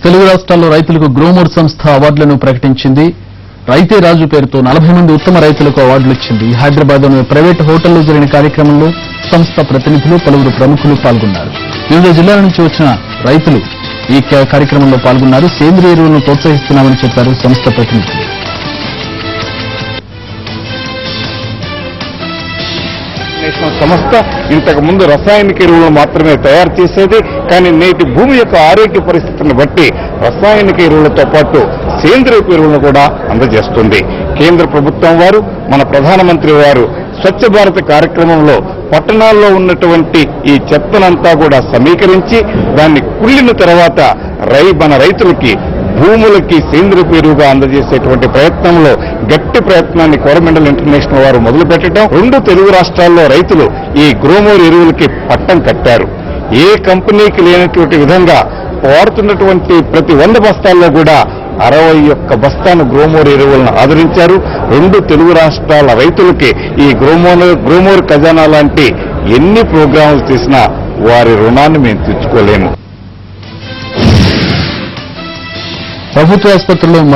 తెలుగు రాష్ట్రాల్లో రైతులకు గ్రోమోర్ సంస్థ అవార్డులను ప్రకటించింది. రైతే రాజు పేరుతో 40 మంది ఉత్తమ రైతులకు అవార్డులు ఇచ్చింది. హైదరాబాద్లోని ప్రైవేట్ హోటల్లో జరిగిన కార్యక్రమంలో సంస్థ ప్రతినిధులు, పలువురు ప్రముఖులు పాల్గొన్నారు. వివిధ జిల్లాల నుంచి వచ్చిన రైతులు ఈ కార్యక్రమంలో పాల్గొన్నారు. సేంద్రియ ఎరువులను ప్రోత్సహిస్తున్నామని చెప్పారు సంస్థ ప్రతినిధులు. సంస్థ ఇంతకు ముందు రసాయనిక ఎరువులను మాత్రమే తయారు చేసేది. కానీ నేటి భూమి యొక్క ఆరోగ్య పరిస్థితిని బట్టి రసాయనిక ఎరువులతో పాటు సేంద్రియ ఎరువులను కూడా అందజేస్తుంది. కేంద్ర ప్రభుత్వం వారు, మన ప్రధానమంత్రి వారు స్వచ్ఛ భారత్ కార్యక్రమంలో పట్టణాల్లో ఉన్నటువంటి ఈ చెత్తనంతా కూడా సమీకరించి దాన్ని కుళ్ళిన తర్వాత మన రైతులకి, భూములకి సేంద్రియ ఎరువుగా అందజేసేటువంటి ప్రయత్నంలో గట్టి ప్రయత్నాన్ని కోరమండల్ ఇంటర్నేషనల్ వారు మొదలు పెట్టడం, 2 తెలుగు రాష్ట్రాల్లో రైతులు ఈ గ్రోమోర్ ఎరువులకి పట్టం కట్టారు. ఏ కంపెనీకి లేనటువంటి విధంగా వాడుతున్నటువంటి ప్రతి 100 బస్తాల్లో కూడా 61 బస్తాను గ్రోమోర్ ఎరువులను ఆదరించారు. 2 తెలుగు రాష్ట్రాల రైతులకి ఈ గ్రోమోర్ ఖజానా లాంటి ఎన్ని ప్రోగ్రాములు చేసినా వారి రుణాన్ని మేము తెచ్చుకోలేము. ప్రభుత్వ ఆసుపత్రుల్లో